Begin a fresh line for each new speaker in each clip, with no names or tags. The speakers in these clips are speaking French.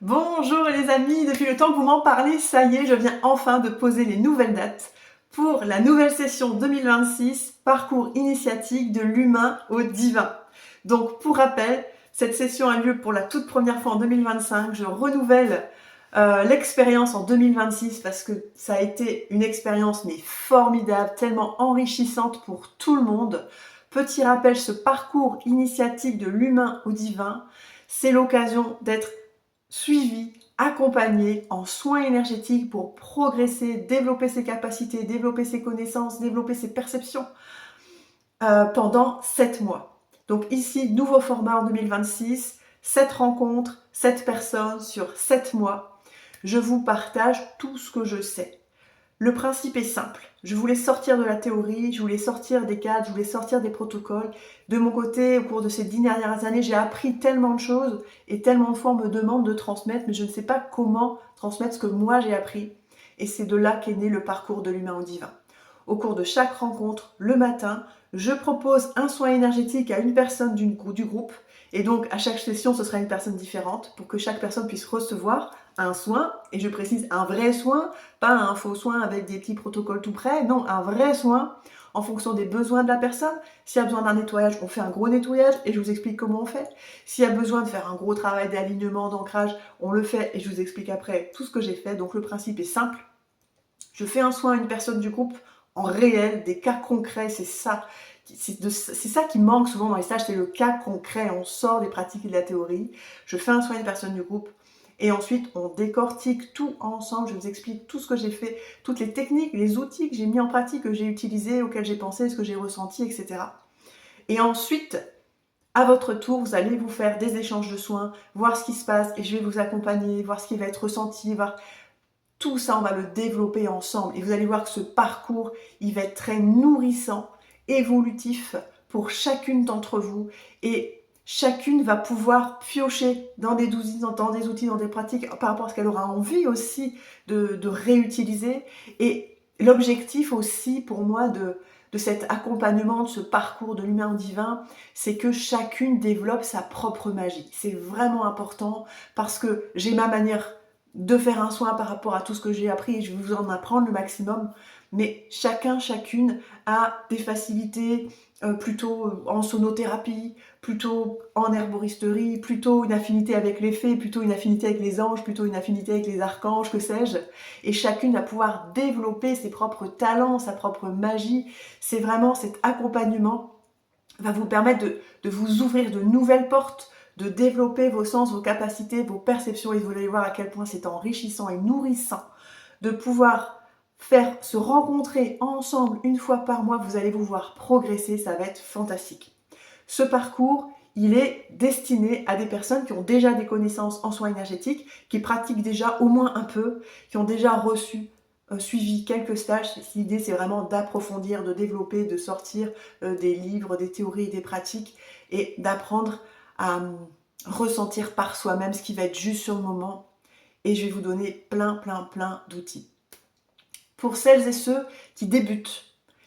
Bonjour les amis, depuis le temps que vous m'en parlez, ça y est, je viens enfin de poser les nouvelles dates pour la nouvelle session 2026, parcours initiatique de l'humain au divin. Donc pour rappel, cette session a lieu pour la toute première fois en 2025, je renouvelle l'expérience en 2026 parce que ça a été une expérience mais formidable, tellement enrichissante pour tout le monde. Petit rappel, ce parcours initiatique de l'humain au divin, c'est l'occasion d'être suivi, accompagné en soins énergétiques pour progresser, développer ses capacités, développer ses connaissances, développer ses perceptions pendant 7 mois. Donc ici, nouveau format en 2026, 7 rencontres, 7 personnes sur 7 mois. Je vous partage tout ce que je sais. Le principe est simple. Je voulais sortir de la théorie, je voulais sortir des cadres, je voulais sortir des protocoles. De mon côté, au cours de ces 10 dernières années, j'ai appris tellement de choses et tellement de fois on me demande de transmettre, mais je ne sais pas comment transmettre ce que moi j'ai appris. Et c'est de là qu'est né le parcours de l'humain au divin. Au cours de chaque rencontre, le matin, je propose un soin énergétique à une personne du groupe. Et donc, à chaque session, ce sera une personne différente pour que chaque personne puisse recevoir un soin. Et je précise, un vrai soin, pas un faux soin avec des petits protocoles tout prêts. Non, un vrai soin en fonction des besoins de la personne. S'il y a besoin d'un nettoyage, on fait un gros nettoyage et je vous explique comment on fait. S'il y a besoin de faire un gros travail d'alignement, d'ancrage, on le fait et je vous explique après tout ce que j'ai fait. Donc, le principe est simple. Je fais un soin à une personne du groupe en réel, des cas concrets, c'est ça. C'est ça qui manque souvent dans les stages, c'est le cas concret. On sort des pratiques et de la théorie. Je fais un soin à une personne du groupe et ensuite on décortique tout ensemble. Je vous explique tout ce que j'ai fait, toutes les techniques, les outils que j'ai mis en pratique, que j'ai utilisés, auxquels j'ai pensé, ce que j'ai ressenti, etc. Et ensuite, à votre tour, vous allez vous faire des échanges de soins, voir ce qui se passe et je vais vous accompagner, voir ce qui va être ressenti, voir tout ça, on va le développer ensemble. Et vous allez voir que ce parcours, il va être très nourrissant, évolutif pour chacune d'entre vous. Et chacune va pouvoir piocher dans des outils, dans des pratiques par rapport à ce qu'elle aura envie aussi de réutiliser. Et l'objectif aussi pour moi de cet accompagnement, de ce parcours de l'humain au divin, c'est que chacune développe sa propre magie. C'est vraiment important parce que j'ai ma manière de faire un soin par rapport à tout ce que j'ai appris et je vais vous en apprendre le maximum. Mais chacune a des facilités plutôt en sonothérapie, plutôt en herboristerie, plutôt une affinité avec les fées, plutôt une affinité avec les anges, plutôt une affinité avec les archanges, que sais-je. Et chacune va pouvoir développer ses propres talents, sa propre magie. C'est vraiment cet accompagnement va vous permettre de vous ouvrir de nouvelles portes, de développer vos sens, vos capacités, vos perceptions, et vous allez voir à quel point c'est enrichissant et nourrissant de pouvoir faire se rencontrer ensemble une fois par mois. Vous allez vous voir progresser, ça va être fantastique. Ce parcours, il est destiné à des personnes qui ont déjà des connaissances en soins énergétiques, qui pratiquent déjà au moins un peu, qui ont déjà reçu suivi quelques stages. L'idée, c'est vraiment d'approfondir, de développer, de sortir des livres, des théories, des pratiques et d'apprendre à ressentir par soi-même ce qui va être juste sur le moment. Et je vais vous donner plein d'outils. Pour celles et ceux qui débutent,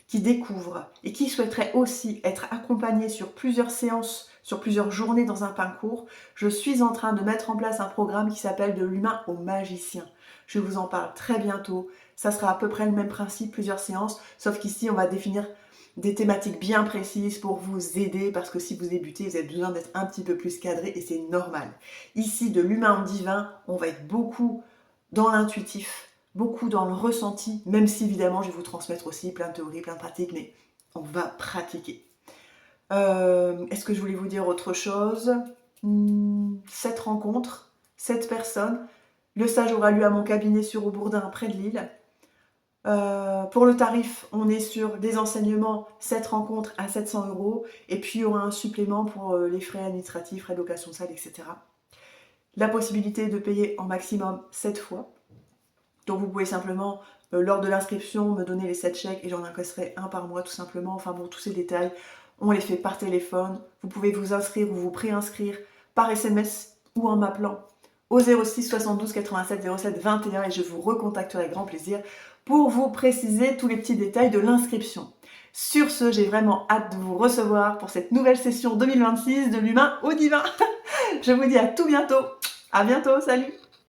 qui découvrent et qui souhaiteraient aussi être accompagnés sur plusieurs séances, sur plusieurs journées dans un parcours, je suis en train de mettre en place un programme qui s'appelle De l'humain au magicien. Je vous en parle très bientôt. Ça sera à peu près le même principe, plusieurs séances, sauf qu'ici on va définir des thématiques bien précises pour vous aider, parce que si vous débutez, vous avez besoin d'être un petit peu plus cadré et c'est normal. Ici, de l'humain au divin, on va être beaucoup dans l'intuitif, beaucoup dans le ressenti, même si évidemment je vais vous transmettre aussi plein de théories, plein de pratiques, mais on va pratiquer. Est-ce que je voulais vous dire autre chose? 7 rencontres, 7 personnes. Le stage aura lieu à mon cabinet sur Aubourdin, près de Lille. Pour le tarif, on est sur des enseignements, 7 rencontres à 700 €. Et puis il y aura un supplément pour les frais administratifs, frais de location de salle, etc. La possibilité de payer en maximum 7 fois. Donc vous pouvez simplement, lors de l'inscription, me donner les 7 chèques et j'en encaisserai un par mois tout simplement. Enfin bon, tous ces détails, on les fait par téléphone. Vous pouvez vous inscrire ou vous préinscrire par SMS ou en m'appelant au 06 72 87 07 21 et je vous recontacterai avec grand plaisir pour vous préciser tous les petits détails de l'inscription. Sur ce, j'ai vraiment hâte de vous recevoir pour cette nouvelle session 2026 de l'humain au divin. Je vous dis à tout bientôt. À bientôt, salut!